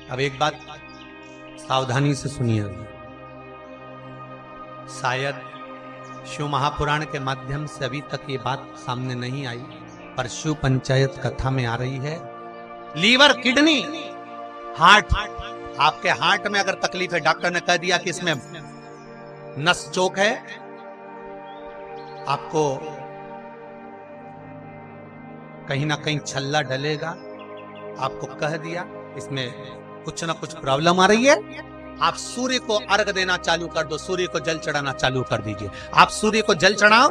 अब एक बात सावधानी से सुनिए। शायद शिव महापुराण के माध्यम से अभी तक ये बात सामने नहीं आई, पर शिव पंचायत कथा में आ रही है। लीवर, किडनी, हार्ट, आपके हार्ट में अगर तकलीफ है, डॉक्टर ने कह दिया कि इसमें नस चोक है, आपको कहीं ना कहीं छल्ला डलेगा, आपको कह दिया इसमें कुछ ना कुछ प्रॉब्लम आ रही है, आप सूर्य को अर्घ देना चालू कर दो, सूर्य को जल चढ़ाना चालू कर दीजिए। आप सूर्य को जल चढ़ाओ,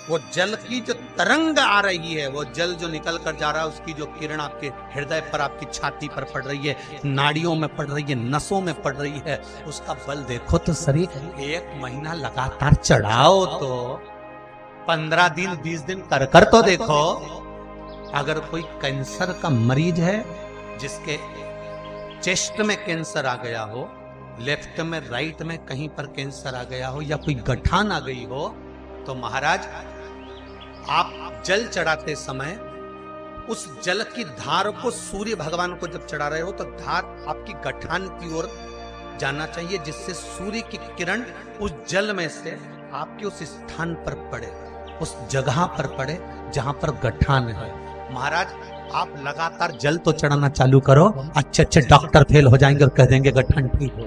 वो जल की जो तरंग आ रही है, वो जल जो निकल कर जा रहा है, उसकी जो किरण आपके हृदय पर, आपकी छाती पर पड़ रही है, नाड़ियों में पड़ रही है, नसों में पड़ रही है, उसका बल देखो तो सही। 1 महीना लगातार चढ़ाओ तो 15 दिन 20 दिन कर तो देखो। अगर कोई कैंसर का मरीज है, जिसके चेस्ट में कैंसर आ गया हो, लेफ्ट में, राइट में कहीं पर कैंसर आ गया हो, या कोई गठान आ गई हो, तो महाराज आप जल चढ़ाते समय उस जल की धार को सूर्य भगवान को जब चढ़ा रहे हो तो धार आपकी गठान की ओर जाना चाहिए, जिससे सूर्य की किरण उस जल में से आपके उस स्थान पर पड़े, उस जगह पर पड़े जहां पर गठान है। महाराज आप लगातार जल तो चढ़ाना चालू करो, अच्छे अच्छे डॉक्टर फेल हो जाएंगे और कह देंगे गठन ठीक हो।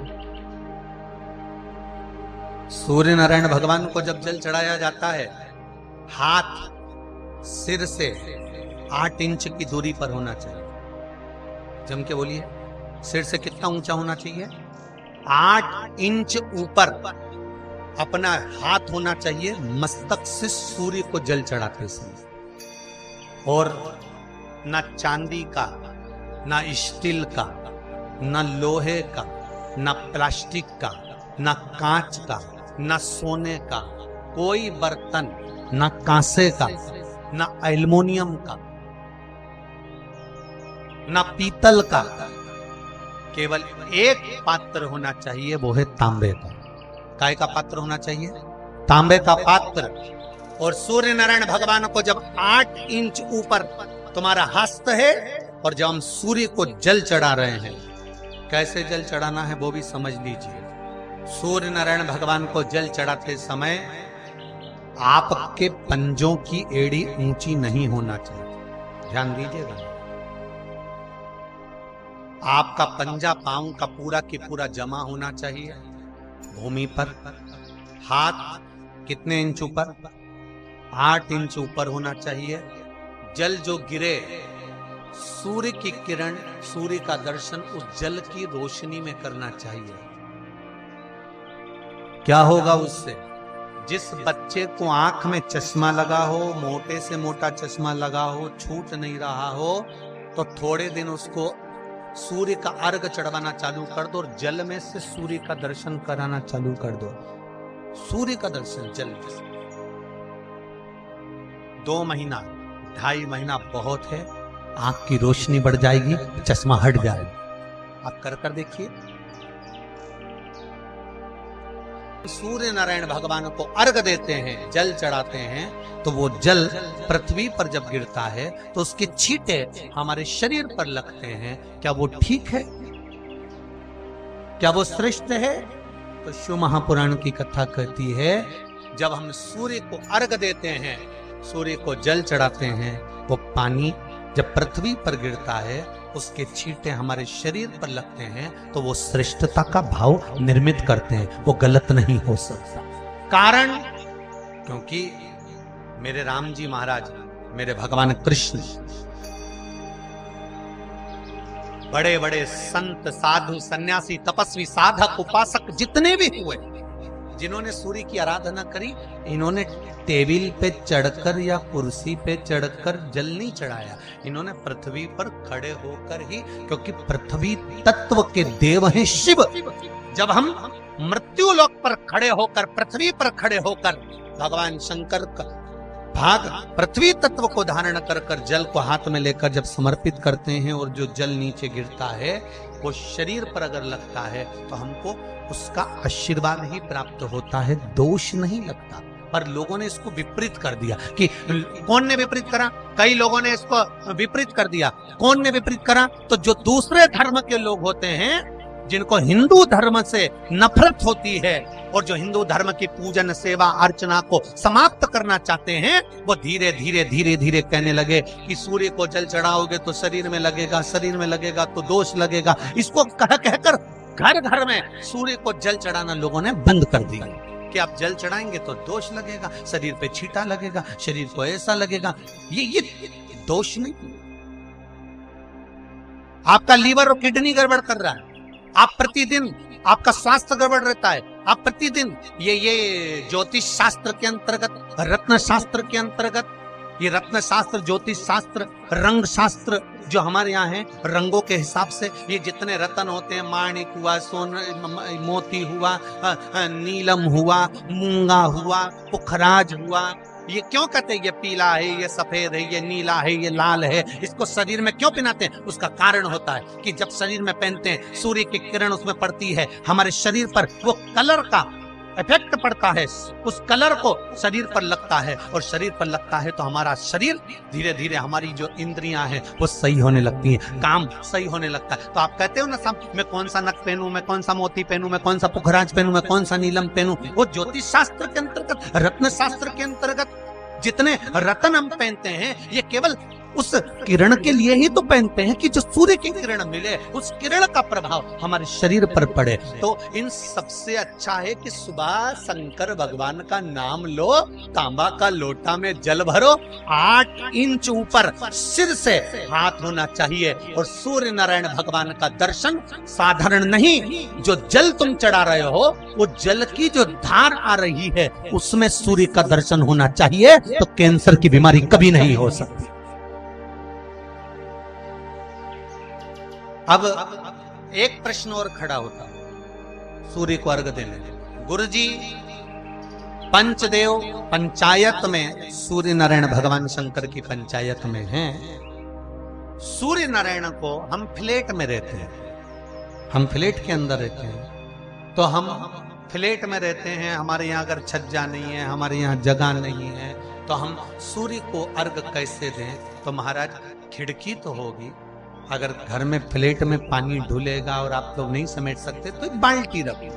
सूर्य नारायण भगवान को जब जल चढ़ाया जाता है, हाथ सिर से 8 इंच की दूरी पर होना चाहिए। जम के बोलिए, सिर से कितना ऊंचा होना चाहिए? 8 इंच ऊपर अपना हाथ होना चाहिए मस्तक से सूर्य को जल चढ़ाते समय। और ना चांदी का, ना स्टील का, ना लोहे का, ना प्लास्टिक का, ना कांच का, ना सोने का कोई बर्तन, ना कांसे का, ना एल्युमिनियम का, ना पीतल का, केवल एक पात्र होना चाहिए, वो है तांबे का। काय का पात्र होना चाहिए? तांबे का पात्र। और सूर्य नारायण भगवान को जब 8 इंच ऊपर तुम्हारा हस्त है, और जब हम सूर्य को जल चढ़ा रहे हैं, कैसे जल चढ़ाना है वो भी समझ लीजिए। सूर्य नारायण भगवान को जल चढ़ाते समय आपके पंजों की एड़ी ऊंची नहीं होना चाहिए, ध्यान दीजिएगा। आपका पंजा पांव का पूरा की पूरा जमा होना चाहिए भूमि पर। हाथ कितने इंच ऊपर? 8 इंच ऊपर होना चाहिए। जल जो गिरे, सूर्य की किरण, सूर्य का दर्शन उस जल की रोशनी में करना चाहिए। क्या होगा उससे? जिस बच्चे को आंख में चश्मा लगा हो, मोटे से मोटा चश्मा लगा हो, छूट नहीं रहा हो, तो थोड़े दिन उसको सूर्य का अर्घ चढ़वाना चालू कर दो, और जल में से सूर्य का दर्शन कराना चालू कर दो। सूर्य का दर्शन जल में से 2 महीना, 2.5 महीना बहुत है, आंख की रोशनी बढ़ जाएगी, चश्मा हट जाएगा। आप कर देखिए। सूर्य नारायण भगवान को अर्घ देते हैं, जल चढ़ाते हैं, तो वो जल पृथ्वी पर जब गिरता है तो उसके छींटे हमारे शरीर पर लगते हैं। क्या वो ठीक है? क्या वो श्रेष्ठ है? तो शिव महापुराण की कथा कहती है, जब हम सूर्य को अर्घ देते हैं, सूर्य को जल चढ़ाते हैं, वो पानी जब पृथ्वी पर गिरता है, उसके छींटे हमारे शरीर पर लगते हैं, तो वो श्रेष्ठता का भाव निर्मित करते हैं, वो गलत नहीं हो सकता। कारण, क्योंकि मेरे राम जी महाराज, मेरे भगवान कृष्ण, बड़े बड़े संत, साधु, सन्यासी, तपस्वी, साधक, उपासक जितने भी हुए, जिन्होंने सूर्य की आराधना करी, इन्होंने टेबल पे चढ़कर या कुर्सी पे चढ़कर जल नहीं चढ़ाया, इन्होंने पृथ्वी पर खड़े होकर ही, क्योंकि पृथ्वी तत्व के देव हैं शिव। जब हम मृत्यु लोक पर खड़े होकर, पृथ्वी पर खड़े होकर, भगवान शंकर का भाग पृथ्वी तत्व को धारण कर कर जल को हाथ में लेकर जब समर्पित करते हैं, और जो जल नीचे गिरता है वो शरीर पर अगर लगता है तो हमको उसका आशीर्वाद ही प्राप्त होता है, दोष नहीं लगता। पर लोगों ने इसको विपरीत कर दिया। कि कौन ने विपरीत करा? कई लोगों ने इसको विपरीत कर दिया। कौन ने विपरीत करा? तो जो दूसरे धर्म के लोग होते हैं, जिनको हिंदू धर्म से नफरत होती है और जो हिंदू धर्म की पूजन सेवा अर्चना को समाप्त करना चाहते हैं, वो धीरे धीरे धीरे धीरे कहने लगे कि सूर्य को जल चढ़ाओगे तो शरीर में लगेगा, शरीर में लगेगा तो दोष लगेगा। इसको कह कहकर घर घर में सूर्य को जल चढ़ाना लोगों ने बंद कर दिया कि आप जल चढ़ाएंगे तो दोष लगेगा, शरीर पे छींटा लगेगा, शरीर को ऐसा लगेगा। ये दोष नहीं, आपका लीवर और किडनी गड़बड़ कर रहा है, आप प्रतिदिन आपका स्वास्थ्य गड़बड़ रहता है, आप प्रतिदिन ये ज्योतिष शास्त्र के अंतर्गत, रत्न शास्त्र के अंतर्गत, ये रत्न शास्त्र, ज्योतिष शास्त्र, रंग शास्त्र जो हमारे यहाँ है, रंगों के हिसाब से ये जितने रत्न होते हैं, माणिक हुआ, सोना, मोती हुआ, नीलम हुआ, मूंगा हुआ, पुखराज हुआ, ये क्यों कहते हैं ये पीला है, ये सफेद है, ये नीला है, ये लाल है, इसको शरीर में क्यों पहनाते हैं? उसका कारण होता है कि जब शरीर में पहनते हैं, सूर्य की किरण उसमें पड़ती है, हमारे शरीर पर वो कलर का इफेक्ट पड़ता है, उस कलर को शरीर पर लगता है, और शरीर पर लगता है तो हमारा शरीर धीरे धीरे, हमारी जो इंद्रियां हैं वो सही होने लगती हैं, काम सही होने लगता है। तो आप कहते हो ना साहब, मैं कौन सा नक पहनूं, मैं कौन सा मोती पहनूं, मैं कौन सा पुखराज पहनूं, मैं कौन सा नीलम पहनूं, वो ज्योतिष शास्त्र के अंतर्गत, रत्न शास्त्र के अंतर्गत जितने रत्न हम पहनते हैं, ये केवल उस किरण के लिए ही तो पहनते हैं कि जो सूर्य की किरण मिले, उस किरण का प्रभाव हमारे शरीर पर पड़े। तो इन सबसे अच्छा है कि सुबह शंकर भगवान का नाम लो, तांबा का लोटा में जल भरो, 8 इंच ऊपर सिर से हाथ होना चाहिए, और सूर्य नारायण भगवान का दर्शन साधारण नहीं, जो जल तुम चढ़ा रहे हो, वो जल की जो धार आ रही है, उसमें सूर्य का दर्शन होना चाहिए, तो कैंसर की बीमारी कभी नहीं हो सकती। अब एक प्रश्न और खड़ा होता सूर्य को अर्घ देने। गुरुजी, पंचदेव पंचायत में सूर्य नारायण भगवान शंकर की पंचायत में हैं। सूर्य नारायण को हम फ्लैट में रहते हैं, हम फ्लैट के अंदर रहते हैं, तो हम फ्लैट में रहते हैं, हमारे यहाँ अगर छज्जा नहीं है, हमारे यहाँ जगह नहीं है, तो हम सूर्य को अर्घ कैसे दें? तो महाराज खिड़की तो होगी, अगर घर में फ्लैट में पानी ढुलेगा और आप लोग नहीं समेट सकते तो एक बाल्टी रख लो,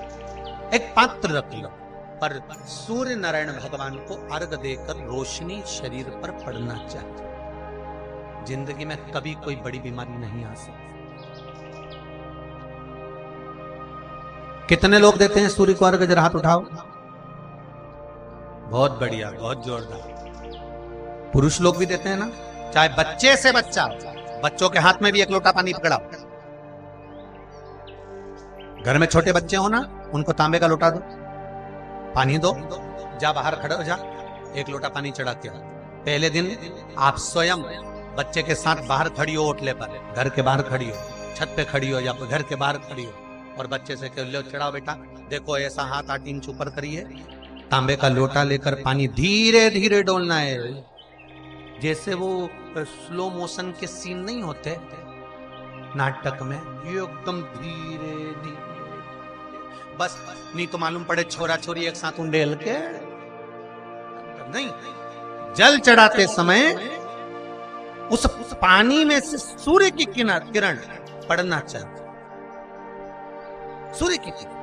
एक पात्र रख लो, पर सूर्य नारायण भगवान को अर्घ देकर रोशनी शरीर पर पड़ना चाहिए। जिंदगी में कभी कोई बड़ी बीमारी नहीं आ सकती। कितने लोग देते हैं सूर्य को अर्घ? जरा हाथ उठाओ। बहुत बढ़िया, बहुत जोरदार। पुरुष लोग भी देते हैं ना, चाहे बच्चे से बच्चा, बच्चों के हाथ में भी एक लोटा पानी पकड़ाओ। घर में छोटे बच्चे हो ना, उनको तांबे का लोटा दो, पानी दो, जा बाहर खड़े हो जा, एक लोटा पानी चढ़ा के। पहले दिन आप स्वयं बच्चे के साथ बाहर खड़ी हो, ओटले पर, घर के बाहर खड़ी हो, छत पे खड़ी हो या घर के बाहर खड़ी हो, और बच्चे से कह लो चढ़ाओ बेटा, देखो ऐसा हाथ 8 इंच ऊपर करिए, तांबे का लोटा लेकर पानी धीरे धीरे डोलना है, जैसे वो स्लो मोशन के सीन नहीं होते नाटक में, ये एकदम धीरे धीरे, बस नहीं तो मालूम पड़े छोरा छोरी एक साथ उंडेल के नहीं। जल चढ़ाते समय उस पानी में से सूर्य की किरण पड़ना चाहिए, सूर्य की किरण।